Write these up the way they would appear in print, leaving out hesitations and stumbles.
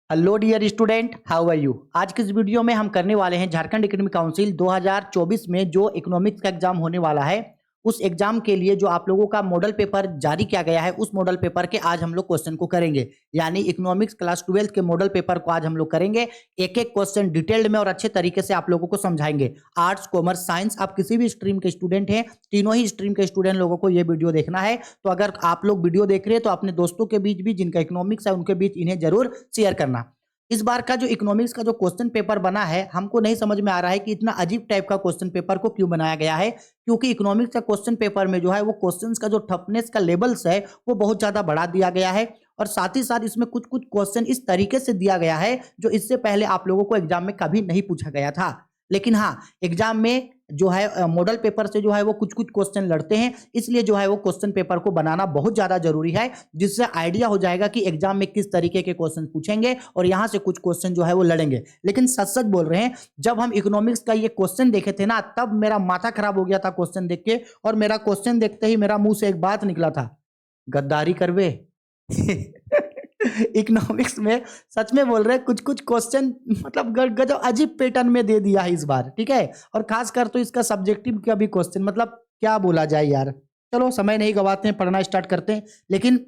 Hello dear student, how are you. आज की इस वीडियो में हम करने वाले हैं झारखंड एकेडमिक काउंसिल 2024 में जो इकोनॉमिक्स का एग्जाम होने वाला है उस एग्जाम के लिए जो आप लोगों का मॉडल पेपर जारी किया गया है उस मॉडल पेपर के आज हम लोग क्वेश्चन को करेंगे। यानी इकोनॉमिक्स क्लास 12 के मॉडल पेपर को आज हम लोग करेंगे। एक एक क्वेश्चन डिटेल्ड में और अच्छे तरीके से आप लोगों को समझाएंगे। आर्ट्स, कॉमर्स, साइंस, आप किसी भी स्ट्रीम के स्टूडेंट हैं, तीनों ही स्ट्रीम के स्टूडेंट लोगों को ये वीडियो देखना है। तो अगर आप लोग वीडियो देख रहे हैं तो अपने दोस्तों के बीच भी जिनका इकोनॉमिक्स है उनके बीच इन्हें जरूर शेयर करना। इस बार का जो इकोनॉमिक्स का जो क्वेश्चन पेपर बना है हमको नहीं समझ में आ रहा है कि इतना अजीब टाइप का क्वेश्चन पेपर को क्यों बनाया गया है। क्योंकि इकोनॉमिक्स का क्वेश्चन पेपर में जो है वो क्वेश्चंस का जो टफनेस का लेवल्स है वो बहुत ज्यादा बढ़ा दिया गया है। और साथ ही साथ इसमें कुछ कुछ क्वेश्चन इस तरीके से दिया गया है जो इससे पहले आप लोगों को एग्जाम में कभी नहीं पूछा गया था। लेकिन हाँ, एग्जाम में जो है मॉडल पेपर से जो है वो कुछ कुछ क्वेश्चन लड़ते हैं, इसलिए जो है वो क्वेश्चन पेपर को बनाना बहुत ज्यादा जरूरी है, जिससे आइडिया हो जाएगा कि एग्जाम में किस तरीके के क्वेश्चन पूछेंगे और यहां से कुछ क्वेश्चन जो है वो लड़ेंगे। लेकिन सच सच बोल रहे हैं, जब हम इकोनॉमिक्स का ये क्वेश्चन देखे थे ना तब मेरा माथा खराब हो गया था क्वेश्चन देख के। और मेरा क्वेश्चन देखते ही मेरा मुंह से एक बात निकला था, गद्दारी करवे। इकोनॉमिक्स में सच में बोल रहे हैं, कुछ कुछ क्वेश्चन मतलब गजब अजीब पैटर्न में दे दिया है इस बार, ठीक है। और खासकर तो इसका सब्जेक्टिव का भी क्वेश्चन, मतलब क्या बोला जाए यार। चलो समय नहीं गवाते हैं, पढ़ना स्टार्ट करते हैं। लेकिन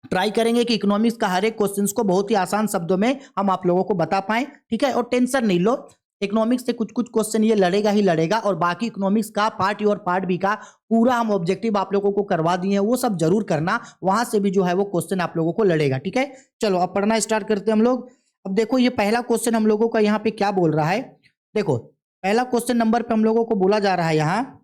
ट्राई करेंगे कि इकोनॉमिक्स का हर एक क्वेश्चन को बहुत ही आसान शब्दों में हम आप लोगों को बता पाएं, ठीक है। और टेंशन नहीं लो, इकोनॉमिक्स से कुछ कुछ क्वेश्चन ये लड़ेगा ही लड़ेगा। और बाकी इकोनॉमिक्स का पार्ट ए और पार्ट बी का पूरा हम ऑब्जेक्टिव आप लोगों को करवा दिए हैं, वो सब जरूर करना। वहां से भी जो है वो क्वेश्चन आप लोगों को लड़ेगा, ठीक है। चलो अब पढ़ना स्टार्ट करते हैं हम लोग। अब देखो ये पहला क्वेश्चन हम लोगों का यहाँ पे क्या बोल रहा है। देखो पहला क्वेश्चन नंबर पे हम लोगों को बोला जा रहा है यहाँ,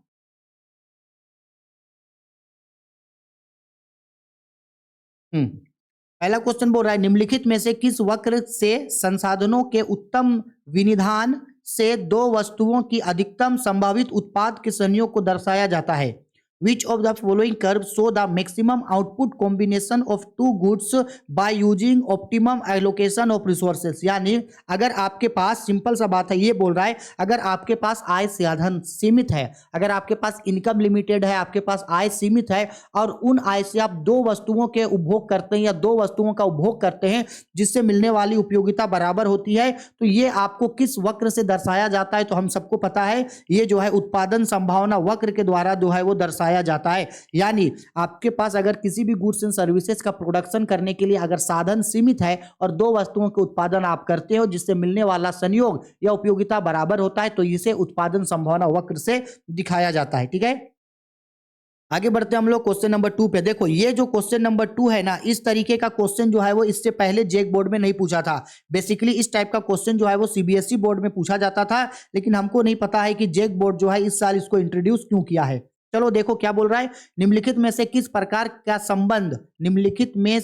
पहला क्वेश्चन बोल रहा है निम्नलिखित में से किस वक्र से संसाधनों के उत्तम विनिधान से दो वस्तुओं की अधिकतम संभावित उत्पाद के संयोग को दर्शाया जाता है। Which of the following curve show the maximum output combination of two goods by using optimum allocation of resources. यानी अगर आपके पास, सिंपल सा बात है, ये बोल रहा है अगर आपके पास आय साधन सीमित है, अगर आपके पास इनकम लिमिटेड है, आपके पास आय सीमित है और उन आय से आप दो वस्तुओं के उपभोग करते हैं या दो वस्तुओं का उपभोग करते हैं जिससे मिलने वाली उपयोगिता बराबर होती है, तो ये आपको किस वक्र से दर्शाया जाता है। तो हम सबको पता है ये जो है उत्पादन संभावना वक्र के द्वारा जो है वो दर्शाया जाता है। यानी आपके पास अगर किसी भी गुड्स एंड सर्विसेज का प्रोडक्शन करने के लिए अगर साधन सीमित है और दो वस्तुओं के उत्पादन आप करते हो जिससे मिलने वाला संयोग या उपयोगिता बराबर होता है, तो इसे उत्पादन संभावना वक्र से दिखाया जाता है, ठीक है। आगे बढ़ते हैं हम लोग क्वेश्चन नंबर 2 पे। देखो ये जो क्वेश्चन नंबर 2 है ना, इस तरीके का क्वेश्चन जो है वो इससे पहले जेक बोर्ड में नहीं पूछा था। बेसिकली इस टाइप का क्वेश्चन जो है वो सीबीएसई बोर्ड में पूछा जाता था, लेकिन हमको नहीं पता है कि जेक बोर्ड जो है इस साल इसको इंट्रोड्यूस क्यों किया है। चलो देखो क्या बोल रहा है, निम्नलिखित में से किस प्रकार का संबंध, निम्नलिखित में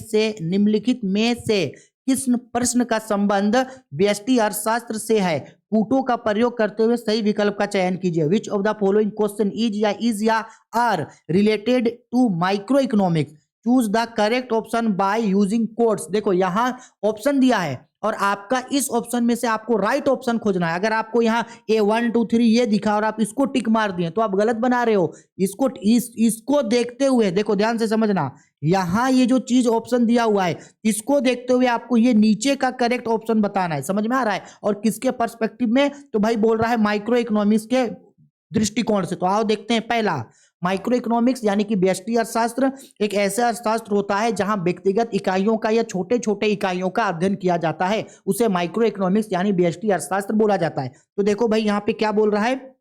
से किस प्रश्न का संबंध व्यष्टि अर्थशास्त्र से है। कूटों का प्रयोग करते हुए सही विकल्प का चयन कीजिए। Which of the following question is या are related to micro economics. Choose the correct option by using codes. देखो यहाँ ऑप्शन दिया है और आपका इस ऑप्शन में से आपको राइट ऑप्शन खोजना है। अगर आपको यहाँ A1 2 3 ये दिखा और आप इसको टिक मार दिए तो आप गलत बना रहे हो। इसको देखते हुए, देखो ध्यान से समझना, यहाँ ये जो चीज ऑप्शन दिया हुआ है इसको देखते हुए आपको ये नीचे का करेक्ट ऑप्शन बताना है। समझ में आ रहा है? और किसके पर्सपेक्टिव में, तो भाई बोल रहा है माइक्रो इकोनॉमिक्स के दृष्टिकोण से। तो आओ देखते हैं। पहला, माइक्रो इकोनॉमिक्स यानी कि व्यष्टि अर्थशास्त्र एक ऐसा अर्थशास्त्र होता है जहां व्यक्तिगत इकाइयों का या छोटे छोटे इकाइयों का अध्ययन किया जाता है, उसे माइक्रो इकोनॉमिक्स यानी व्यष्टि अर्थशास्त्र बोला जाता है। तो देखो भाई यहाँ पे क्या बोल रहा है,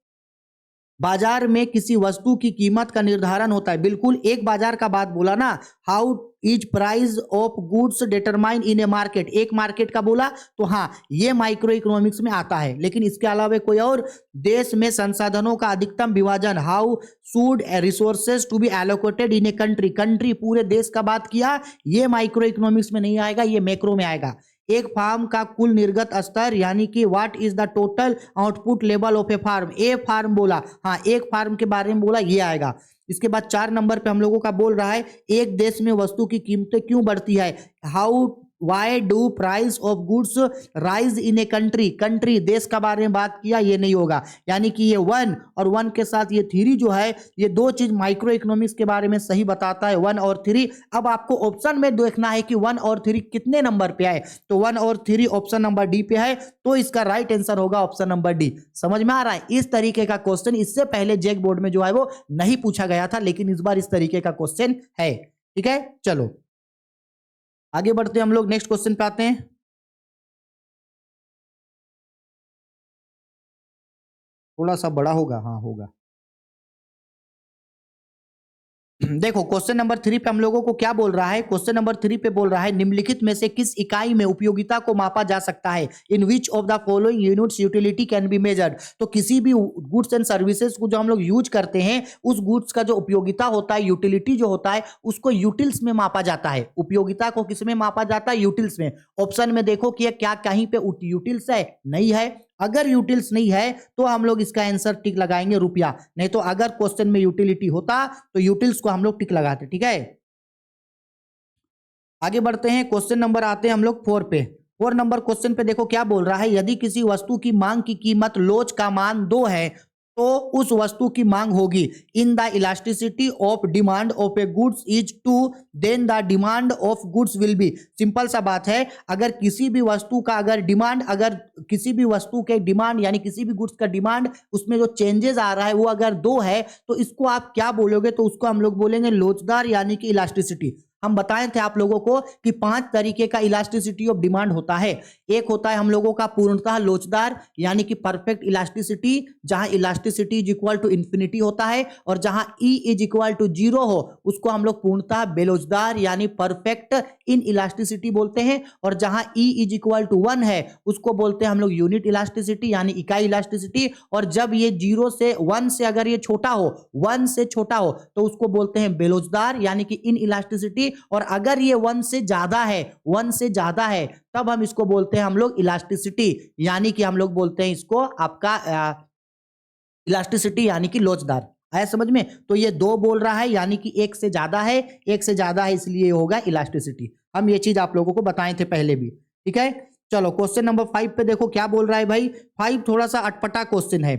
बाजार में किसी वस्तु की कीमत का निर्धारण होता है। बिल्कुल एक बाजार का बात बोला ना, how is price of goods determine in A market, एक मार्केट का बोला, तो हाँ ये माइक्रो इकोनॉमिक्स में आता है। लेकिन इसके अलावा कोई और, देश में संसाधनों का अधिकतम विभाजन, how should resources to be allocated in a country, country पूरे देश का बात किया, ये माइक्रो इकोनॉमिक्स में नहीं आएगा, ये मैक्रो में आएगा। एक फार्म का कुल निर्गत स्तर यानी कि what is the total output level of a firm, a firm बोला, हाँ एक फार्म के बारे में बोला, ये आएगा। इसके बाद 4 नंबर पे हम लोगों का बोल रहा है एक देश में वस्तु की कीमतें क्यों बढ़ती है, how why do price of goods rise in a country, country देश का बारे में बात किया, ये नहीं होगा। यानी कि ये 1 और 1 के साथ ये 3 जो है, ये दो चीज माइक्रो इकोनॉमिक्स के बारे में सही बताता है, 1 और 3। अब आपको ऑप्शन में देखना है कि 1 और 3 कितने नंबर पे आए, तो 1 और 3 ऑप्शन नंबर डी पे है, तो इसका राइट आंसर होगा ऑप्शन नंबर डी। समझ में आ रहा है? इस तरीके का क्वेश्चन इससे पहले जेक बोर्ड में जो है वो नहीं पूछा गया था, लेकिन इस बार इस तरीके का क्वेश्चन है। ठीक है, चलो आगे बढ़ते हैं हम लोग, नेक्स्ट क्वेश्चन पे आते हैं। थोड़ा सा बड़ा होगा, हाँ होगा। देखो क्वेश्चन नंबर 3 पे हम लोगों को क्या बोल रहा है, क्वेश्चन नंबर 3 पे बोल रहा है निम्नलिखित में से किस इकाई में उपयोगिता को मापा जा सकता है, in which of the following units utility can be measured. तो किसी भी गुड्स एंड सर्विसेज को जो हम लोग यूज करते हैं, उस गुड्स का जो उपयोगिता होता है, यूटिलिटी जो होता है, उसको यूटिल्स में मापा जाता है। उपयोगिता को किस में मापा जाता है? यूटिल्स में। ऑप्शन में देखो कि क्या कहीं पे यूटिल्स है, नहीं है। अगर यूटिल्स नहीं है तो हम लोग इसका आंसर टिक लगाएंगे रुपया, नहीं तो अगर क्वेश्चन में यूटिलिटी होता तो यूटिल्स को हम लोग टिक लगाते। ठीक है, आगे बढ़ते हैं, क्वेश्चन नंबर आते हैं हम लोग 4 पे। 4 नंबर क्वेश्चन पे देखो क्या बोल रहा है, यदि किसी वस्तु की मांग की कीमत लोच का मान 2 है तो उस वस्तु की मांग होगी in the elasticity of demand of a goods is 2, then the demand of goods will be. Simple सा बात है, अगर किसी भी वस्तु का अगर डिमांड, अगर किसी भी वस्तु के डिमांड यानी किसी भी गुड्स का डिमांड उसमें जो चेंजेस आ रहा है वो अगर 2 है तो इसको आप क्या बोलोगे? तो उसको हम लोग बोलेंगे लोचदार यानी कि इलास्टिसिटी। हम बताए थे आप लोगों को कि 5 तरीके का इलास्टिसिटी ऑफ डिमांड होता है। एक होता है हम लोगों का पूर्णतः लोचदार यानी कि परफेक्ट इलास्टिसिटी, जहां elasticity is equal to infinity होता है, और जहां ई इज इक्वल टू 0 हो उसको हम लोग पूर्णतः बेलोचदार यानी परफेक्ट इन इलास्टिसिटी बोलते हैं, और जहां ई इज इक्वल टू 1 है उसको बोलते हैं हम लोग यूनिट इलास्टिसिटी यानी इकाई इलास्टिसिटी, और जब ये 0 से 1 से अगर ये छोटा हो, 1 से छोटा हो तो उसको बोलते हैं बेलोचदार यानी कि इन इलास्टिसिटी, और अगर ये 1 से ज्यादा है, 1 से ज्यादा है तब हम इसको बोलते हैं हम लोग इलास्टिसिटी, यानी कि हम लोग बोलते हैं इसको आपका इलास्टिसिटी यानी कि लोचदार। आया समझ में? तो ये 2 बोल रहा है यानी कि 1 से ज्यादा है, 1 से ज्यादा है इसलिए होगा इलास्टिसिटी। हम ये चीज आप लोगों को बताए थे पहले भी। ठीक है, चलो क्वेश्चन नंबर 5 पे देखो क्या बोल रहा है भाई। 5 थोड़ा सा अटपटा क्वेश्चन है।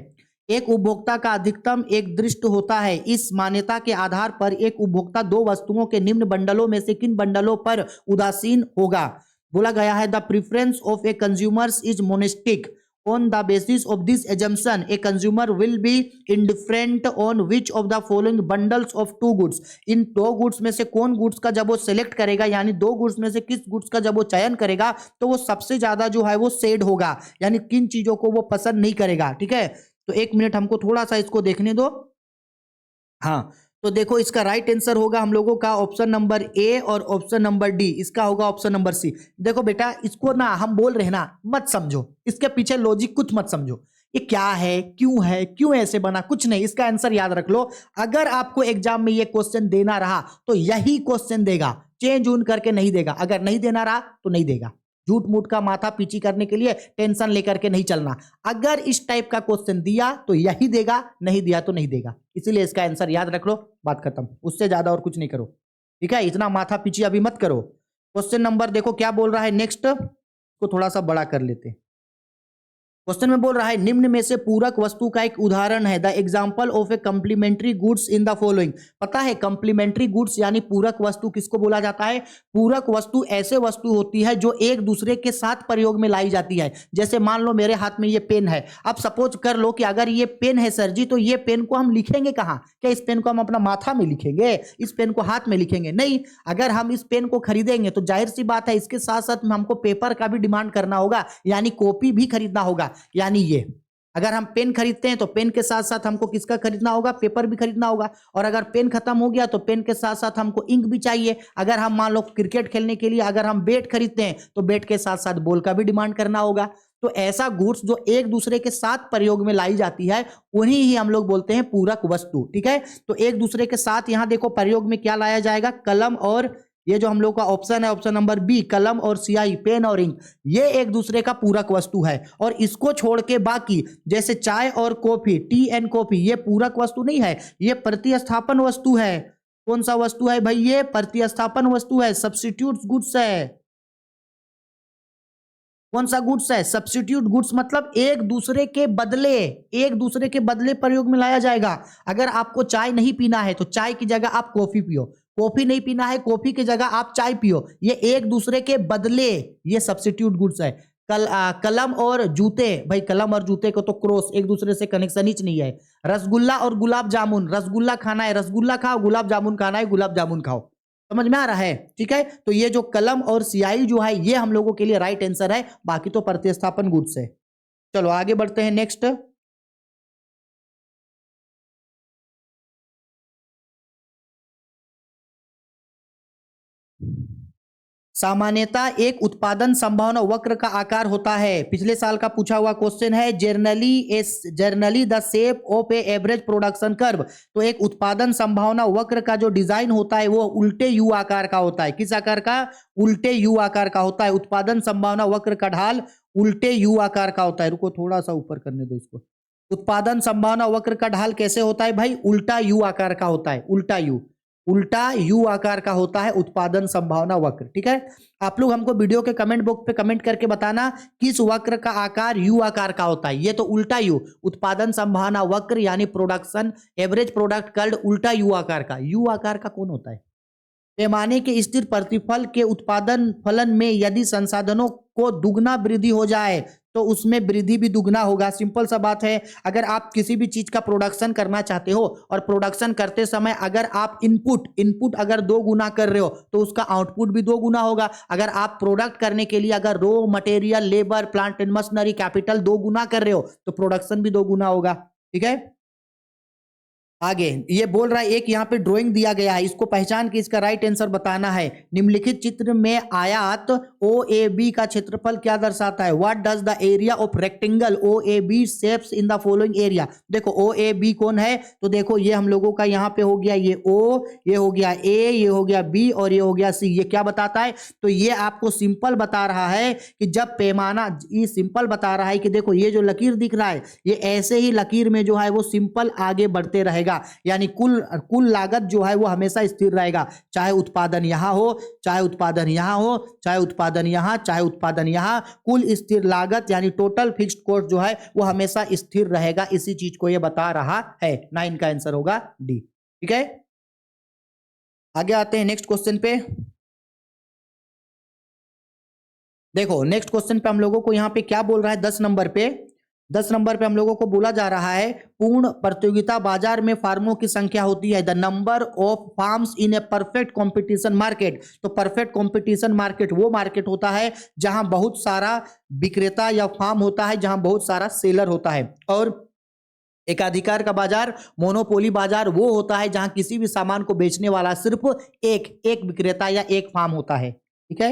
एक उपभोक्ता का अधिकतम एक दृष्ट होता है, इस मान्यता के आधार पर एक उपभोक्ता 2 वस्तुओं के निम्न बंडलों में से किन बंडलों पर उदासीन होगा? बोला गया है the preference of A consumers is monastic, on the basis of this assumption a consumer will be indifferent on which of the following bundles of two goods। In 2 goods में से कौन गुड्स का जब वो सिलेक्ट करेगा, यानी 2 goods में से किस गुड्स का जब वो चयन करेगा तो वो सबसे ज्यादा जो है वो सेड होगा, यानी किन चीजों को वो पसंद नहीं करेगा। ठीक है, तो 1 मिनट हमको थोड़ा सा इसको देखने दो। हाँ, तो देखो इसका राइट आंसर होगा हम लोगों का ऑप्शन नंबर ए और ऑप्शन नंबर डी, इसका होगा ऑप्शन नंबर सी। देखो बेटा इसको ना हम बोल रहे हैं ना, मत समझो, इसके पीछे लॉजिक कुछ मत समझो, ये क्या है, क्यों ऐसे बना, कुछ नहीं, इसका आंसर याद रख लो। अगर आपको एग्जाम में ये क्वेश्चन देना रहा तो यही क्वेश्चन देगा, चेंज ऊन करके नहीं देगा। अगर नहीं देना रहा तो नहीं देगा। झूठ मूठ का माथा पीछी करने के लिए टेंशन लेकर के नहीं चलना। अगर इस टाइप का क्वेश्चन दिया तो यही देगा, नहीं दिया तो नहीं देगा। इसीलिए इसका आंसर याद रख लो, बात खत्म, उससे ज्यादा और कुछ नहीं करो। ठीक है, इतना माथा पीछी अभी मत करो। क्वेश्चन नंबर देखो क्या बोल रहा है नेक्स्ट, को थोड़ा सा बड़ा कर लेते हैं। क्वेश्चन में बोल रहा है निम्न में से पूरक वस्तु का एक उदाहरण है, the example of A complementary goods in the following. पता है कंप्लीमेंट्री गुड्स यानी पूरक वस्तु किसको बोला जाता है? पूरक वस्तु ऐसे वस्तु होती है जो एक दूसरे के साथ प्रयोग में लाई जाती है। जैसे मान लो मेरे हाथ में ये पेन है, अब सपोज कर लो कि अगर ये पेन है सर जी, तो ये पेन को हम लिखेंगे कहाँ? क्या इस पेन को हम अपना माथा में लिखेंगे, इस पेन को हाथ में लिखेंगे? नहीं। अगर हम इस पेन को खरीदेंगे तो जाहिर सी बात है इसके साथ साथ हमको पेपर का भी डिमांड करना होगा, यानी कॉपी भी खरीदना होगा। यानी ये अगर हम पेन खरीदते हैं तो पेन के साथ साथ हमको किसका खरीदना होगा? पेपर भी खरीदना होगा। और अगर पेन खत्म हो गया तो पेन के साथ साथ हमको इंक भी चाहिए। अगर हम मान लो क्रिकेट खेलने के लिए अगर हम बैट खरीदते हैं तो बैट के साथ साथ बॉल का भी डिमांड करना होगा। तो ऐसा गुड्स जो एक दूसरे के साथ प्रयोग में लाई जाती है उन्हीं ही हम लोग बोलते हैं पूरक वस्तु। ठीक है, तो एक दूसरे के साथ यहां देखो प्रयोग में क्या लाया जाएगा? कलम, और ये जो हम लोग का ऑप्शन है ऑप्शन नंबर बी, कलम और स्याही, पेन और इंक, ये एक दूसरे का पूरक वस्तु है। और इसको छोड़ के बाकी जैसे चाय और कॉफी, टी एंड कॉफी, ये पूरक वस्तु नहीं है, ये प्रतिस्थापन वस्तु है। कौन सा वस्तु है भाई? ये प्रतिस्थापन वस्तु है, सब्स्टिट्यूट गुड्स है। कौन सा गुड्स है? सब्स्टिट्यूट गुड्स, मतलब एक दूसरे के बदले प्रयोग में लाया जाएगा। अगर आपको चाय नहीं पीना है तो चाय की जगह आप कॉफी पियो, कॉफी नहीं पीना है कॉफी की जगह आप चाय पियो, ये एक दूसरे के बदले, ये सब्स्टिट्यूट गुड्स है। कलम और जूते, भाई कलम और जूते को तो क्रॉस, एक दूसरे से कनेक्शन ही नहीं है। रसगुल्ला और गुलाब जामुन, रसगुल्ला खाना है रसगुल्ला खाओ, गुलाब जामुन खाना है गुलाब जामुन खाओ। समझ में आ रहा है? ठीक है, तो ये जो कलम और स्याही जो है ये हम लोगों के लिए राइट आंसर है, बाकी तो प्रतिस्थापन गुड्स है। चलो आगे बढ़ते हैं नेक्स्ट। सामान्यतः एक उत्पादन संभावना वक्र का आकार होता है, पिछले साल का पूछा हुआ क्वेश्चन है। Generally the shape of A average production curve, तो एक उत्पादन संभावना वक्र का जो डिजाइन होता है वो उल्टे यू आकार का होता है। किस आकार का? उल्टे यू आकार का होता है। उत्पादन संभावना वक्र का ढाल उल्टे यू आकार का होता है। रुको थोड़ा सा ऊपर करने दो इसको। उत्पादन संभावना वक्र का ढाल कैसे होता है भाई? उल्टा यू आकार का होता है। उल्टा यू आकार का होता है उत्पादन संभावना वक्र। ठीक है, आप लोग हमको वीडियो के कमेंट बॉक्स पे कमेंट करके बताना किस वक्र का आकार यू आकार का होता है। ये तो उल्टा यू, उत्पादन संभावना वक्र यानी प्रोडक्शन एवरेज प्रोडक्ट कर्व उल्टा यू आकार का। यू आकार का कौन होता है? पैमाने के स्थिर प्रतिफल के उत्पादन फलन में यदि संसाधनों को दुगना वृद्धि हो जाए तो उसमें वृद्धि भी दुगना होगा। सिंपल सा बात है, अगर आप किसी भी चीज का प्रोडक्शन करना चाहते हो और प्रोडक्शन करते समय अगर आप इनपुट अगर 2 गुना कर रहे हो तो उसका आउटपुट भी 2 गुना होगा। अगर आप प्रोडक्ट करने के लिए अगर raw material, labour, plant and machinery, capital 2 गुना कर रहे हो तो प्रोडक्शन भी 2 गुना होगा। ठीक है, आगे ये बोल रहा है, एक यहाँ पे ड्राइंग दिया गया है, इसको पहचान के इसका राइट आंसर बताना है। निम्नलिखित चित्र में आयत OAB का क्षेत्रफल क्या दर्शाता है? What does the area of rectangle OAB shapes in the following area? देखो OAB कौन है, तो देखो ये हम लोगों का यहाँ पे हो गया ये O, ये हो गया A, ये हो गया B और ये हो गया C। ये क्या बताता है? तो ये आपको सिंपल बता रहा है कि जब पैमाना, ये सिंपल बता रहा है कि देखो ये जो लकीर दिख रहा है ये ऐसे ही लकीर में जो है वो सिंपल आगे बढ़ते रहेगा, यानी कुल लागत जो है वो हमेशा स्थिर रहेगा। चाहे उत्पादन यहां हो, चाहे उत्पादन यहां हो, चाहे उत्पादन यहां, चाहे उत्पादन यहां, कुल स्थिर लागत यानी टोटल फिक्स्ड कॉस्ट जो है वो हमेशा स्थिर रहेगा। इसी चीज को ये बता रहा है। 9 का आंसर होगा डी। ठीक है, आगे आते हैं नेक्स्ट क्वेश्चन पे। देखो नेक्स्ट क्वेश्चन पे हम लोगों को यहाँ पे क्या बोल रहा है? 10 नंबर पे हम लोगों को बोला जा रहा है पूर्ण प्रतियोगिता बाजार में फार्मों की संख्या होती है the number of farms in A perfect competition market. तो परफेक्ट कंपटीशन मार्केट वो मार्केट होता है जहां बहुत सारा विक्रेता या फार्म होता है, जहां बहुत सारा सेलर होता है। और एकाधिकार का बाजार, मोनोपोली बाजार वो होता है जहां किसी भी सामान को बेचने वाला सिर्फ एक विक्रेता या एक फार्म होता है। ठीक है,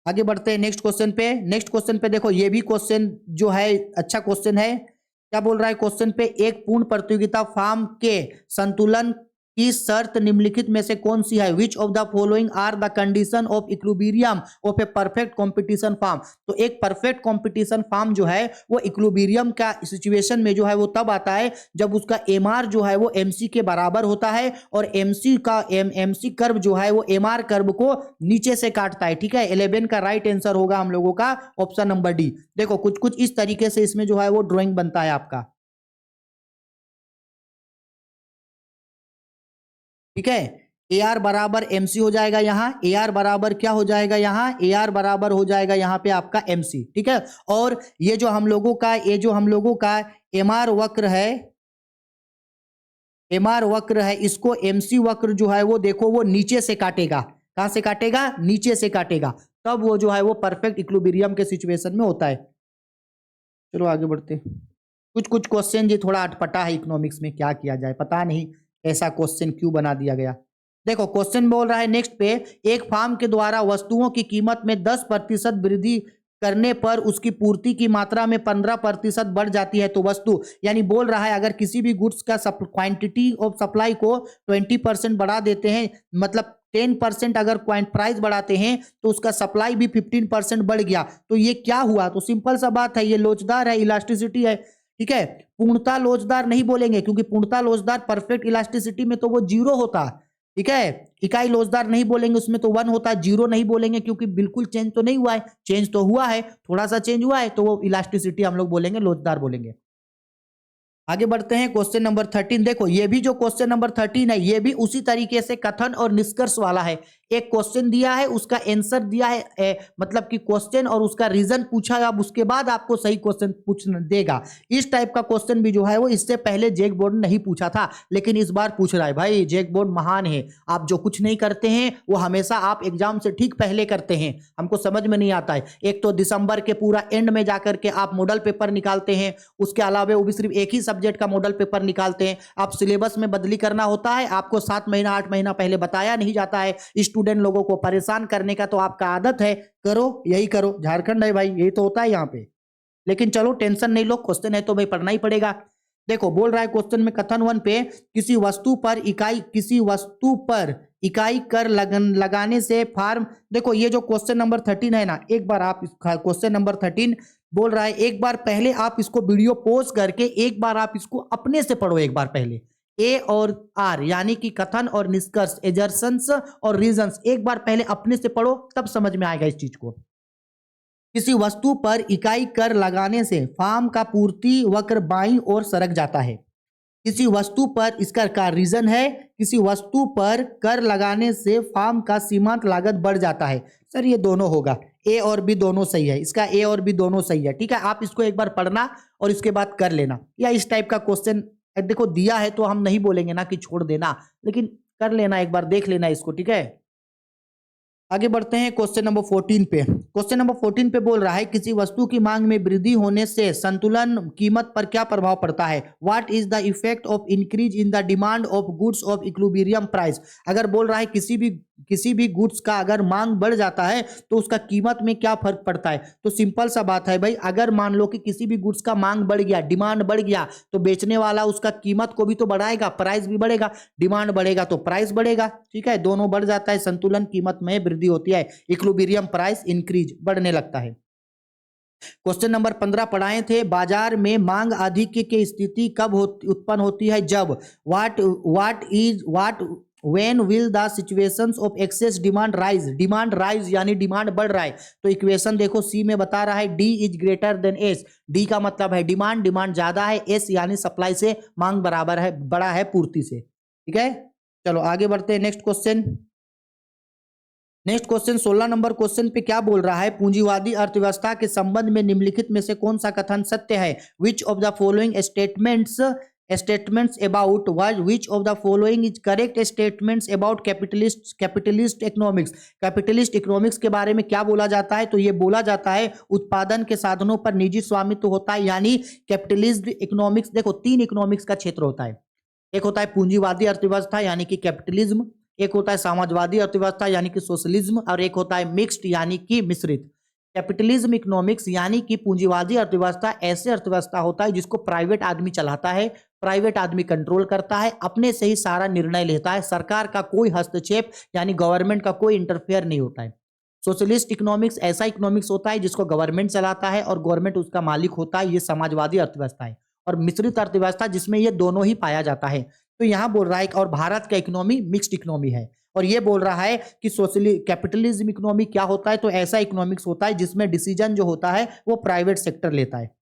आगे बढ़ते हैं नेक्स्ट क्वेश्चन पे। नेक्स्ट क्वेश्चन पे देखो ये भी क्वेश्चन जो है अच्छा क्वेश्चन है। क्या बोल रहा है क्वेश्चन पे? एक पूर्ण प्रतियोगिता फार्म के संतुलन की शर्त निम्नलिखित में से कौन सी है? Which of the following are the condition of equilibrium of a perfect competition firm? तो एक परफेक्ट कंपटीशन फार्म जो है वो इक्विलिब्रियम का सिचुएशन में जो है वो तब आता है जब उसका एमआर जो है वो एमसी के बराबर होता है और एमसी कर्व जो है वो एमआर कर्व को नीचे से काटता है। ठीक है, 11 का राइट आंसर होगा हम लोगों का ऑप्शन नंबर डी। देखो कुछ इस तरीके से इसमें जो है वो ड्राइंग बनता है आपका। ठीक है, ए आर बराबर एमसी हो जाएगा यहाँ, ए आर बराबर क्या हो जाएगा यहाँ? ए आर बराबर हो जाएगा यहाँ पे आपका एमसी। ठीक है, और ये जो हम लोगों का एमआर वक्र है, इसको एमसी वक्र जो है वो देखो वो नीचे से काटेगा। कहां से काटेगा? नीचे से काटेगा, तब वो जो है वो परफेक्ट इक्विलिब्रियम के सिचुएशन में होता है। चलो आगे बढ़ते। कुछ क्वेश्चन ये थोड़ा अटपटा है इकोनॉमिक्स में, क्या किया जाए पता नहीं ऐसा क्वेश्चन क्यों बना दिया गया। देखो क्वेश्चन बोल रहा है नेक्स्ट पे, एक फार्म के द्वारा वस्तुओं की कीमत में 10% वृद्धि करने पर उसकी पूर्ति की मात्रा में 15% बढ़ जाती है तो वस्तु, यानी बोल रहा है अगर किसी भी गुड्स का क्वांटिटी ऑफ सप्लाई को 20% बढ़ा देते हैं, मतलब 10% अगर प्राइस बढ़ाते हैं तो उसका सप्लाई भी 15% बढ़ गया, तो ये क्या हुआ? तो सिंपल सा बात है, ये लोचदार है, इलास्टिसिटी है। ठीक है, पूर्णता लोचदार नहीं बोलेंगे क्योंकि पूर्णता लोचदार परफेक्ट इलास्टिसिटी में तो वो जीरो होता, ठीक है, इकाई लोचदार नहीं बोलेंगे, उसमें तो 1 होता है, 0 नहीं बोलेंगे क्योंकि बिल्कुल चेंज तो नहीं हुआ है, चेंज तो हुआ है, थोड़ा सा चेंज हुआ है, तो वो इलास्टिसिटी हम लोग बोलेंगे, लोचदार बोलेंगे। आगे बढ़ते हैं क्वेश्चन नंबर 13। देखो ये भी जो क्वेश्चन नंबर 13 है ये भी उसी तरीके से कथन और निष्कर्ष वाला है। एक क्वेश्चन दिया है, उसका आंसर दिया है, मतलब कि क्वेश्चन और उसका रीजन पूछा है, अब उसके बाद आपको सही क्वेश्चन पूछना देगा। इस टाइप का क्वेश्चन भी जो है वो इससे पहले जैक बोर्ड ने नहीं पूछा था, लेकिन इस बार पूछ रहा है। भाई जैक बोर्ड महान है, आप जो कुछ नहीं करते हैं वो हमेशा आप एग्जाम से ठीक पहले करते हैं, हमको समझ में नहीं आता है। एक तो दिसंबर के पूरा एंड में जाकर के आप मॉडल पेपर निकालते हैं, उसके अलावा वो भी सिर्फ एक ही सब्जेक्ट का मॉडल पेपर निकालते हैं। आप सिलेबस में बदली करना होता है, आपको 7 महीना 8 महीना पहले बताया नहीं जाता है। स्टूडेंट लोगों को परेशान करने का तो आपका आदत है, करो यही करो, झारखंड है भाई, यही तो होता है यहाँ पे। लेकिन चलो टेंशन नहीं लो, क्वेश्चन है तो भाई पढ़ना ही पड़ेगा। देखो बोल रहा है क्वेश्चन में कथन 1 पे, किसी वस्तु पर इकाई कर लगाने से फार्म। देखो ये जो क्वेश्चन नंबर 13 है ना, एक बार आप क्वेश्चन नंबर 13 बोल रहा है, एक बार पहले आप इसको वीडियो पॉज करके एक बार आप इसको अपने से पढ़ो। एक बार पहले ए और आर यानी कि कथन और निष्कर्ष, एजर्शंस और रीजंस, एक बार पहले अपने से पढ़ो, तब समझ में आएगा इस चीज को। किसी वस्तु पर इकाई कर लगाने से फार्म का पूर्ति वक्र बाईं ओर सरक जाता है। किसी वस्तु पर, इसका का रीजन है, किसी वस्तु पर कर लगाने से फार्म का सीमांत लागत बढ़ जाता है। सर ये दोनों होगा, ए और बी दोनों सही है, इसका ए और बी दोनों सही है। ठीक है, आप इसको एक बार पढ़ना और इसके बाद कर लेना, या इस टाइप का क्वेश्चन देखो दिया है तो हम नहीं बोलेंगे ना कि छोड़ देना, लेकिन कर लेना, एक बार देख लेना इसको। ठीक है, आगे बढ़ते हैं क्वेश्चन नंबर 14 पे। क्वेश्चन नंबर 14 पे बोल रहा है, किसी वस्तु की मांग में वृद्धि होने से संतुलन कीमत पर क्या प्रभाव पड़ता है। What is the effect of increase in the demand of goods of equilibrium price. अगर बोल रहा है किसी भी गुड्स का अगर मांग बढ़ जाता है तो उसका कीमत में क्या फर्क पड़ता है। तो सिंपल सा बात है भाई, अगर मान लो कि किसी भी गुड्स का मांग बढ़ गया, डिमांड बढ़ गया, तो बेचने वाला उसका कीमत को भी तो बढ़ाएगा, प्राइस भी बढ़ेगा, डिमांड बढ़ेगा तो प्राइस बढ़ेगा। ठीक है, दोनों बढ़ जाता है, संतुलन कीमत में वृद्धि होती है, इक्विलिब्रियम प्राइस इंक्रीज, बढ़ने लगता है। क्वेश्चन नंबर 15 पढ़ाए थे, बाजार में मांग आधिक्य की स्थिति कब उत्पन्न होती है, जब when will the situations of excess demand rise. Demand rise यानी डिमांड बढ़ रहा है, तो इक्वेशन देखो सी में बता रहा है D is greater than S. D का मतलब है डिमांड ज्यादा है, एस यानी सप्लाई से मांग बराबर है, बड़ा है पूर्ति से। ठीक है, चलो आगे बढ़ते हैं next question. Next question 16 number question पे क्या बोल रहा है, पूंजीवादी अर्थव्यवस्था के संबंध में निम्नलिखित में से कौन सा कथन सत्य है। Which of the following statements about which of the following is correct statements about capitalist economics. Capitalist economics के बारे में क्या बोला जाता है, तो ये बोला जाता है उत्पादन के साधनों पर निजी स्वामित्व होता है, यानी कैपिटलिस्ट इकोनॉमिक्स। देखो 3 इकोनॉमिक्स का क्षेत्र होता है, एक होता है पूंजीवादी अर्थव्यवस्था यानी कि कैपिटलिज्म, एक होता है समाजवादी अर्थव्यवस्था यानी कि सोशलिज्म, और एक होता है मिक्स्ड यानी कि मिश्रित। कैपिटलिज्म इकोनॉमिक्स यानी कि पूंजीवादी अर्थव्यवस्था ऐसे अर्थव्यवस्था होता है जिसको प्राइवेट आदमी चलाता है, प्राइवेट आदमी कंट्रोल करता है, अपने से ही सारा निर्णय लेता है, सरकार का कोई हस्तक्षेप यानी गवर्नमेंट का कोई इंटरफेयर नहीं होता है। सोशलिस्ट इकोनॉमिक्स ऐसा इकोनॉमिक्स होता है जिसको गवर्नमेंट चलाता है और गवर्नमेंट उसका मालिक होता है, ये समाजवादी अर्थव्यवस्था है। और मिश्रित अर्थव्यवस्था जिसमें ये दोनों ही पाया जाता है। तो यहां बोल रहा है और भारत का इकोनॉमी मिक्स्ड इकोनॉमी है, और ये बोल रहा है कि सोशली कैपिटलिज्म इकोनॉमी क्या होता है, तो ऐसा इकोनॉमिक्स होता है जिसमें डिसीजन जो होता है वो प्राइवेट सेक्टर लेता है।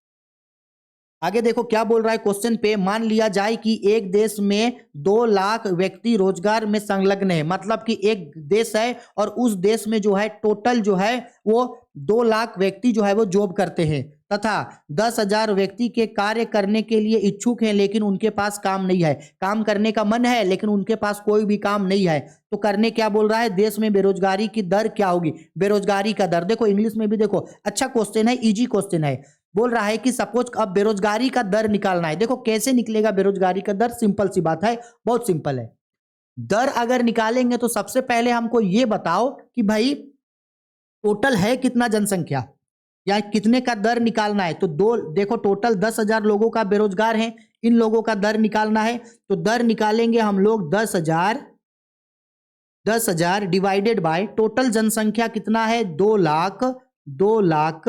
आगे देखो क्या बोल रहा है क्वेश्चन पे, मान लिया जाए कि एक देश में 2 लाख व्यक्ति रोजगार में संलग्न है, मतलब कि एक देश है और उस देश में जो है टोटल जो है वो 2 लाख व्यक्ति जो है वो जॉब करते हैं, तथा 10,000 व्यक्ति के कार्य करने के लिए इच्छुक हैं, लेकिन उनके पास काम नहीं है। काम करने का मन है लेकिन उनके पास कोई भी काम नहीं है, तो करने क्या बोल रहा है, देश में बेरोजगारी की दर क्या होगी। बेरोजगारी का दर देखो इंग्लिश में भी देखो, अच्छा क्वेश्चन है, इजी क्वेश्चन है। बोल रहा है कि सपोज अब बेरोजगारी का दर निकालना है, देखो कैसे निकलेगा बेरोजगारी का दर, सिंपल सी बात है, बहुत सिंपल है। दर अगर निकालेंगे तो सबसे पहले हमको ये बताओ कि भाई टोटल है कितना जनसंख्या, या कितने का दर निकालना है। तो देखो टोटल 10,000 लोगों का बेरोजगार है, इन लोगों का दर निकालना है, तो दर निकालेंगे हम लोग 10,000 डिवाइडेड बाय टोटल जनसंख्या कितना है 2 लाख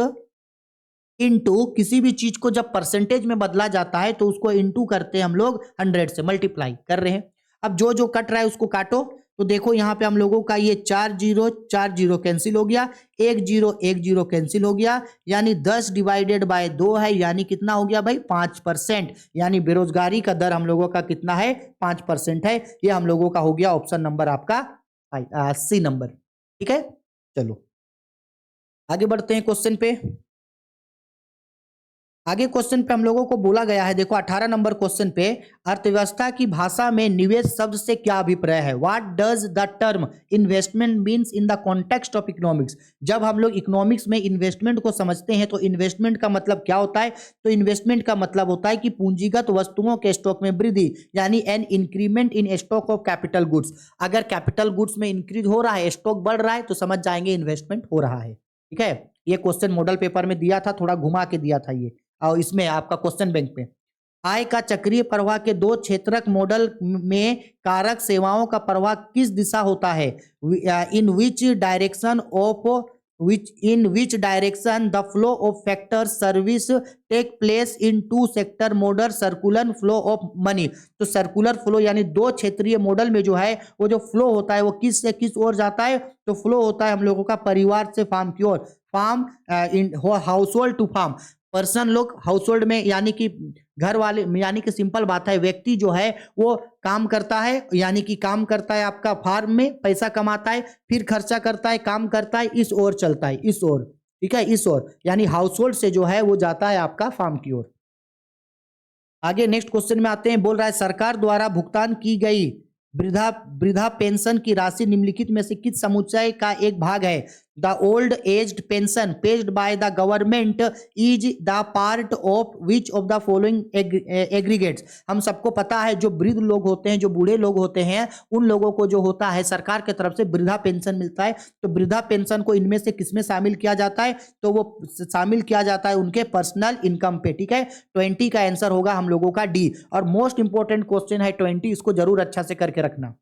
इंटू किसी भी चीज को जब परसेंटेज में बदला जाता है तो उसको इंटू करते हैं हम लोग 100 से, मल्टीप्लाई कर रहे हैं। अब जो जो कट रहा है उसको काटो, तो देखो यहाँ पे हम लोगों का ये 4 जीरो कैंसिल हो गया, 1 जीरो कैंसिल हो गया, यानी 10 डिवाइडेड बाय 2 है, यानी कितना हो गया भाई 5%। यानी बेरोजगारी का दर हम लोगों का कितना है 5% है। ये हम लोगों का हो गया ऑप्शन नंबर आपका सी नंबर। ठीक है, चलो आगे बढ़ते हैं क्वेश्चन पे। आगे क्वेश्चन पे हम लोगों को बोला गया है, देखो 18 नंबर क्वेश्चन पे, अर्थव्यवस्था की भाषा में निवेश शब्द से क्या अभिप्राय है। What does the term investment means in the context of economics. जब हम लोग इकोनॉमिक्स में इन्वेस्टमेंट को समझते हैं तो इन्वेस्टमेंट का मतलब क्या होता है। तो इन्वेस्टमेंट का मतलब होता है कि पूंजीगत वस्तुओं के स्टॉक में वृद्धि, यानी an increment in stock of capital goods. अगर कैपिटल गुड्स में इंक्रीज हो रहा है, स्टॉक बढ़ रहा है, तो समझ जाएंगे इन्वेस्टमेंट हो रहा है। ठीक है, ये क्वेश्चन मॉडल पेपर में दिया था, थोड़ा घुमा के दिया था ये, और इसमें आपका क्वेश्चन बैंक पे। आय का चक्रीय प्रवाह के दो क्षेत्रक मॉडल में कारक सेवाओं का प्रवाह किस दिशा होता है। In which direction the flow of factor service take place in two sector model circular flow of money. तो सर्कुलर फ्लो यानी दो क्षेत्रीय मॉडल में जो है वो जो फ्लो होता है वो किस से किस ओर जाता है। तो फ्लो होता है हम लोगों का परिवार से फार्म की ओर, firm household to firm. Person लोग हाउस होल्ड में, यानी कि घर वाले, यानी कि सिंपल बात है, व्यक्ति जो है वो काम करता है, यानी कि काम करता है आपका फार्म में, पैसा कमाता है, फिर खर्चा करता है, काम करता है, इस ओर चलता है, इस ओर। ठीक है, इस ओर, यानी हाउस होल्ड से जो है वो जाता है आपका फार्म की ओर। आगे नेक्स्ट क्वेश्चन में आते हैं, बोल रहा है सरकार द्वारा भुगतान की गई वृद्धा वृद्धा पेंशन की राशि निम्नलिखित में से किस समुच्चय का एक भाग है। The old aged pension paid by the government is the part of which of the following aggregates. हम सबको पता है जो वृद्ध लोग होते हैं, जो बूढ़े लोग होते हैं, उन लोगों को जो होता है सरकार की तरफ से वृद्धा पेंशन मिलता है। तो वृद्धा पेंशन को इनमें से किसमें शामिल किया जाता है। तो वो शामिल किया जाता है उनके पर्सनल इनकम पे। ठीक है, 20 का आंसर होगा हम लोगों का डी। और मोस्ट इंपॉर्टेंट क्वेश्चन है 20, इसको जरूर अच्छा से करके रखना।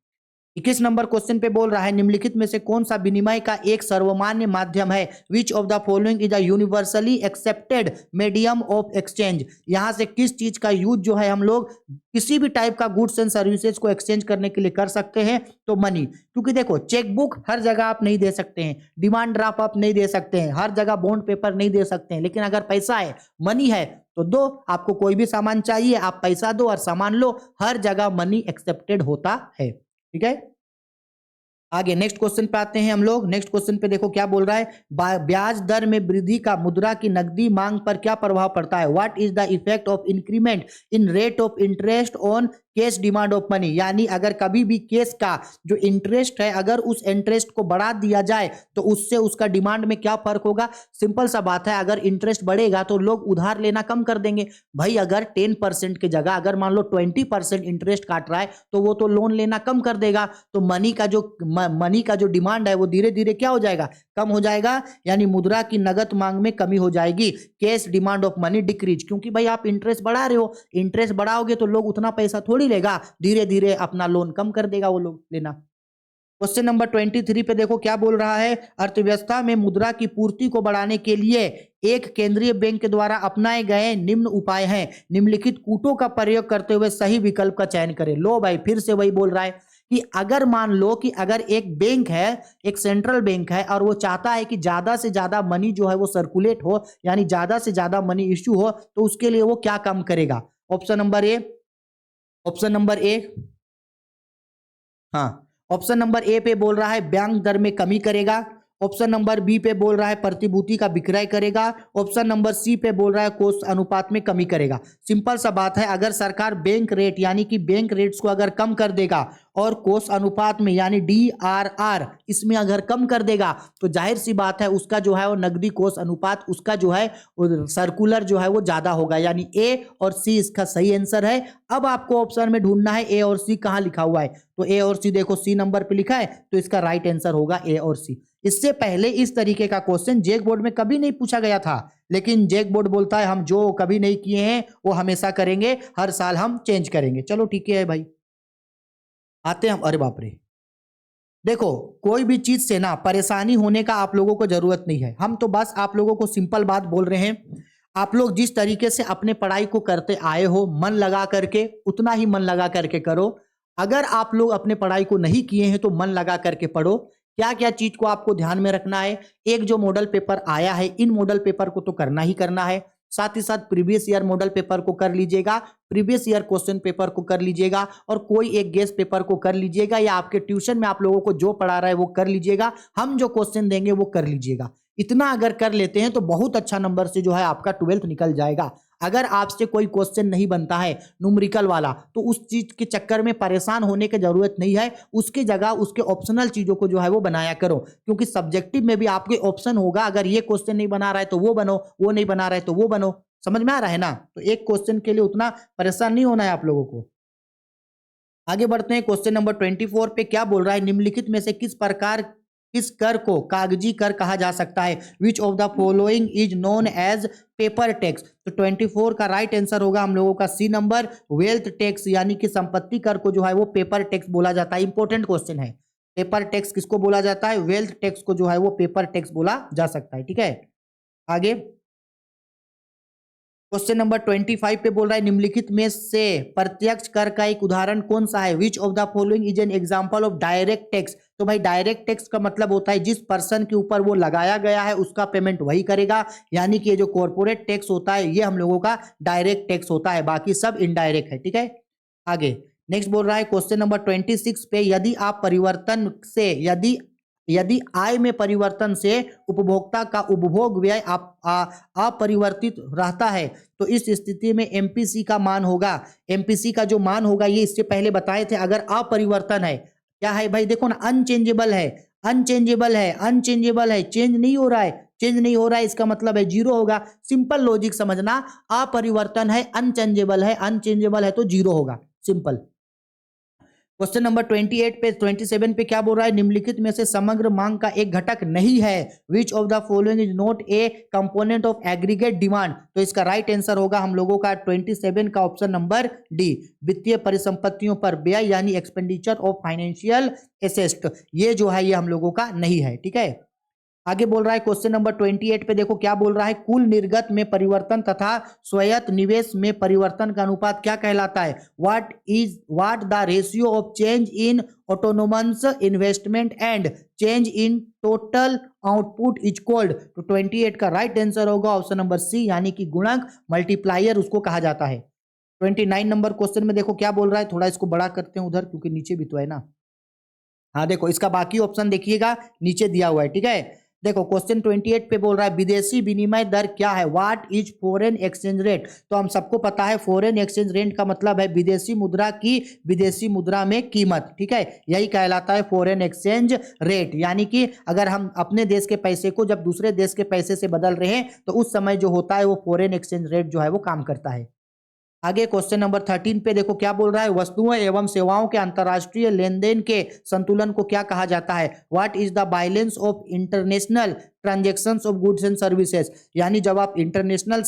21 नंबर क्वेश्चन पे बोल रहा है निम्नलिखित में से कौन सा विनिमय का एक सर्वमान्य माध्यम है। Which of the following is a universally accepted medium of exchange. यहां से किस चीज का यूज जो है हम लोग किसी भी टाइप का गुड्स एंड सर्विसेज को एक्सचेंज करने के लिए कर सकते हैं। तो मनी, क्योंकि देखो चेकबुक हर जगह आप नहीं दे सकते हैं, डिमांड ड्राफ्ट आप नहीं दे सकते हैं, हर जगह बॉन्ड पेपर नहीं दे सकते हैं, लेकिन अगर पैसा है, मनी है, तो दो, आपको कोई भी सामान चाहिए आप पैसा दो और सामान लो, हर जगह मनी एक्सेप्टेड होता है। ठीक है, आगे नेक्स्ट क्वेश्चन पे आते हैं हम लोग। नेक्स्ट क्वेश्चन पे देखो क्या बोल रहा है, ब्याज दर में वृद्धि का मुद्रा की नकदी मांग पर क्या प्रभाव पड़ता है। What is the effect of increment in rate of interest on cash demand of money. यानी अगर कभी भी केस का जो इंटरेस्ट है, अगर उस इंटरेस्ट को बढ़ा दिया जाए तो उससे उसका डिमांड में क्या फर्क होगा। सिंपल सा बात है, अगर इंटरेस्ट बढ़ेगा तो लोग उधार लेना कम कर देंगे। भाई अगर 10% की जगह अगर मान लो 20% इंटरेस्ट काट रहा है तो वो तो लोन लेना कम कर देगा। तो मनी का जो डिमांड है वो धीरे धीरे क्या हो जाएगा, कम हो जाएगा, यानी मुद्रा की नगद मांग में कमी हो जाएगी। Cash demand of money decrease, क्योंकि भाई आप इंटरेस्ट बढ़ा रहे हो, इंटरेस्ट बढ़ाओगे तो लोग उतना पैसा थोड़ी लेगा, धीरे धीरे अपना लोन कम कर देगा वो लोग लेना। क्वेश्चन नंबर 23 पे देखो क्या बोल रहा है, अर्थव्यवस्था में मुद्रा की पूर्ति को बढ़ाने के लिए एक केंद्रीय बैंक के द्वारा अपनाए गए निम्न उपाय हैं। निम्नलिखित कूटों का प्रयोग करते हुए सही विकल्प का चयन करें। लो भाई, फिर से वही बोल रहा है कि अगर मान लो कि अगर एक बैंक है, एक सेंट्रल बैंक है, और वो चाहता है कि ज्यादा से ज्यादा मनी जो है वो सर्कुलेट हो, यानी ज्यादा से ज्यादा मनी इश्यू हो, तो उसके लिए वो क्या काम करेगा। ऑप्शन नंबर ए, हाँ, ऑप्शन नंबर ए पे बोल रहा है ब्याज दर में कमी करेगा। ऑप्शन नंबर बी पे बोल रहा है प्रतिभूति का विक्रय करेगा। ऑप्शन नंबर सी पे बोल रहा है कोष अनुपात में कमी करेगा। सिंपल सा बात है, अगर सरकार बैंक रेट यानी कि बैंक रेट्स को अगर कम कर देगा और कोष अनुपात में यानी DRR इसमें अगर कम कर देगा तो जाहिर सी बात है उसका जो है वो नकदी कोष अनुपात उसका जो है सर्कुलर जो है वो ज्यादा होगा, यानी ए और सी इसका सही आंसर है। अब आपको ऑप्शन में ढूंढना है ए और सी कहां लिखा हुआ है। तो ए और सी देखो सी नंबर पे लिखा है, तो इसका राइट आंसर होगा ए और सी। इससे पहले इस तरीके का क्वेश्चन जेक बोर्ड में कभी नहीं पूछा गया था, लेकिन जेक बोर्ड बोलता है हम जो कभी नहीं किए हैं वो हमेशा करेंगे, हर साल हम चेंज करेंगे। चलो ठीक है भाई, आते हैं हम। अरे बाप रे, देखो कोई भी चीज से ना परेशानी होने का आप लोगों को जरूरत नहीं है, हम तो बस आप लोगों को सिंपल बात बोल रहे हैं। आप लोग जिस तरीके से अपने पढ़ाई को करते आए हो, मन लगा करके, उतना ही मन लगा करके करो। अगर आप लोग अपने पढ़ाई को नहीं किए हैं तो मन लगा करके पढ़ो। क्या क्या चीज को आपको ध्यान में रखना है, एक जो मॉडल पेपर आया है इन मॉडल पेपर को तो करना ही करना है, साथ ही साथ प्रीवियस ईयर मॉडल पेपर को कर लीजिएगा, प्रीवियस ईयर क्वेश्चन पेपर को कर लीजिएगा और कोई एक गेस्ट पेपर को कर लीजिएगा या आपके ट्यूशन में आप लोगों को जो पढ़ा रहा है वो कर लीजिएगा, हम जो क्वेश्चन देंगे वो कर लीजिएगा। इतना अगर कर लेते हैं तो बहुत अच्छा नंबर से जो है आपका 12th निकल जाएगा। अगर आपसे कोई क्वेश्चन नहीं बनता है न्यूमेरिकल वाला तो उस चीज के चक्कर में परेशान होने की जरूरत नहीं है, उसकी जगह उसके ऑप्शनल चीजों को जो है वो बनाया करो, क्योंकि सब्जेक्टिव में भी आपके ऑप्शन होगा, अगर ये क्वेश्चन नहीं बना रहा है तो वो बनो, वो नहीं बना रहा है तो वो बनो। समझ में आ रहा है ना? तो एक क्वेश्चन के लिए उतना परेशान नहीं होना है आप लोगों को। आगे बढ़ते हैं, क्वेश्चन नंबर 24 पे क्या बोल रहा है, निम्नलिखित में से किस कर को कागजी कर कहा जा सकता है, which of the following is known as paper tax. तो 24 का राइट आंसर होगा हम लोगों का सी नंबर, वेल्थ टैक्स, यानी कि संपत्ति कर को जो है वो पेपर टैक्स बोला जाता है। इंपॉर्टेंट क्वेश्चन है, पेपर टैक्स किसको बोला जाता है, वेल्थ टैक्स को जो है वो पेपर टैक्स बोला जा सकता है। ठीक है, आगे क्वेश्चन नंबर 25 पे बोल रहा है, निम्नलिखित में से प्रत्यक्ष कर का एक उदाहरण कौन सा है, which of the following is an example of direct tax. तो भाई डायरेक्ट टैक्स का मतलब होता है जिस पर्सन के ऊपर वो लगाया गया है उसका पेमेंट वही करेगा, यानी कि ये जो कॉर्पोरेट टैक्स होता है ये हम लोगों का डायरेक्ट टैक्स होता है, बाकी सब इनडायरेक्ट है। ठीक है, आगे नेक्स्ट बोल रहा है क्वेश्चन नंबर 26 पे, यदि आय में परिवर्तन से उपभोक्ता का उपभोग व्यय अपरिवर्तित रहता है तो इस स्थिति में एमपीसी का मान होगा, एमपीसी का जो मान होगा ये इससे पहले बताए थे, अगर अपरिवर्तन है, क्या है भाई देखो ना, अनचेंजेबल है, अनचेंजेबल है, अनचेंजेबल है, चेंज नहीं हो रहा है, चेंज नहीं हो रहा है इसका मतलब है जीरो होगा। सिंपल लॉजिक समझना, अपरिवर्तन है, अनचेंजेबल है, अनचेंजेबल है तो जीरो होगा, सिंपल। क्वेश्चन नंबर 27 पे क्या बोल रहा है, निम्नलिखित में से समग्र मांग का एक घटक नहीं है, which of the following is not a component of aggregate demand. तो इसका राइट आंसर होगा हम लोगों का 27 का ऑप्शन नंबर डी, वित्तीय परिसंपत्तियों पर व्यय यानी एक्सपेंडिचर ऑफ फाइनेंशियल एसेट, ये जो है ये हम लोगों का नहीं है। ठीक है, आगे बोल रहा है क्वेश्चन नंबर 28 पे देखो क्या बोल रहा है, कुल निर्गत में परिवर्तन तथा स्वायत्त निवेश में परिवर्तन का अनुपात क्या कहलाता है, what the ratio of change in autonomous investment and change in total output is called. तो 28 का राइट आंसर होगा ऑप्शन नंबर सी, यानी कि गुणक, मल्टीप्लायर उसको कहा जाता है। 29 नंबर क्वेश्चन में देखो क्या बोल रहा है, थोड़ा इसको बड़ा करते हैं उधर क्योंकि नीचे भी तो है ना। हाँ देखो इसका बाकी ऑप्शन देखिएगा नीचे दिया हुआ है। ठीक है, देखो क्वेश्चन 28 पे बोल रहा है विदेशी विनिमय दर क्या है, what is foreign exchange rate. तो हम सबको पता है फॉरेन एक्सचेंज रेट का मतलब है विदेशी मुद्रा की विदेशी मुद्रा में कीमत। ठीक है, यही कहलाता है फॉरेन एक्सचेंज रेट, यानी कि अगर हम अपने देश के पैसे को जब दूसरे देश के पैसे से बदल रहे हैं तो उस समय जो होता है वो फॉरेन एक्सचेंज रेट जो है वो काम करता है। आगे क्वेश्चन नंबर 13 पे देखो क्या बोल रहा है, वस्तुओं एवं सेवाओं के अंतर्राष्ट्रीय लेन देन के संतुलन को क्या कहा जाता है, what is the balance of international transactions of goods and services. यानी जब आप इंटरनेशनल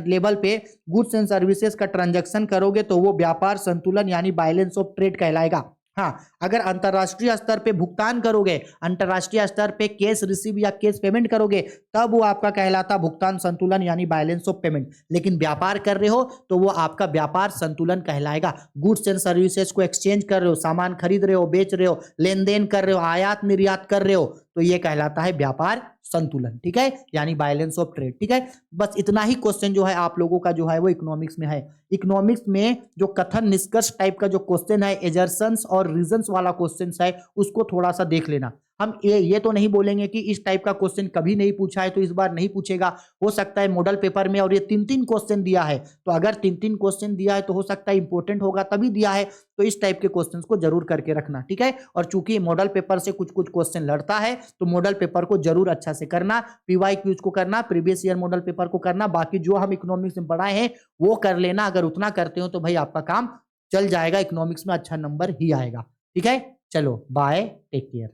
लेवल पे गुड्स एंड सर्विसेज का ट्रांजेक्शन करोगे तो वो व्यापार संतुलन यानी बैलेंस ऑफ ट्रेड कहलाएगा। हाँ, अगर अंतर्राष्ट्रीय स्तर पे भुगतान करोगे, अंतर्राष्ट्रीय स्तर पे कैश रिसीव या कैश पेमेंट करोगे तब वो आपका कहलाता भुगतान संतुलन यानी बैलेंस ऑफ पेमेंट, लेकिन व्यापार कर रहे हो तो वो आपका व्यापार संतुलन कहलाएगा। गुड्स एंड सर्विसेज को एक्सचेंज कर रहे हो, सामान खरीद रहे हो, बेच रहे हो, लेन देन कर रहे हो, आयात निर्यात कर रहे हो, तो ये कहलाता है व्यापार संतुलन। ठीक है, यानी बैलेंस ऑफ ट्रेड। ठीक है, बस इतना ही क्वेश्चन जो है आप लोगों का जो है वो इकोनॉमिक्स में है। इकोनॉमिक्स में जो कथन निष्कर्ष टाइप का जो क्वेश्चन है, एजर्शंस और रीजंस वाला क्वेश्चन है, उसको थोड़ा सा देख लेना। हम ये तो नहीं बोलेंगे कि इस टाइप का क्वेश्चन कभी नहीं पूछा है तो इस बार नहीं पूछेगा, हो सकता है मॉडल पेपर में, और ये 3-3 क्वेश्चन दिया है, तो अगर 3-3 क्वेश्चन दिया है तो हो सकता है इंपॉर्टेंट होगा तभी दिया है, तो इस टाइप के क्वेश्चंस को जरूर करके रखना। ठीक है, और चूंकि मॉडल पेपर से कुछ कुछ क्वेश्चन लड़ता है तो मॉडल पेपर को जरूर अच्छा से करना, पीवाईक्यूज को करना, प्रीवियस ईयर मॉडल पेपर को करना, बाकी जो हम इकोनॉमिक्स में पढ़ाए हैं वो कर लेना। अगर उतना करते हो तो भाई आपका काम चल जाएगा, इकोनॉमिक्स में अच्छा नंबर ही आएगा। ठीक है, चलो बाय, टेक केयर।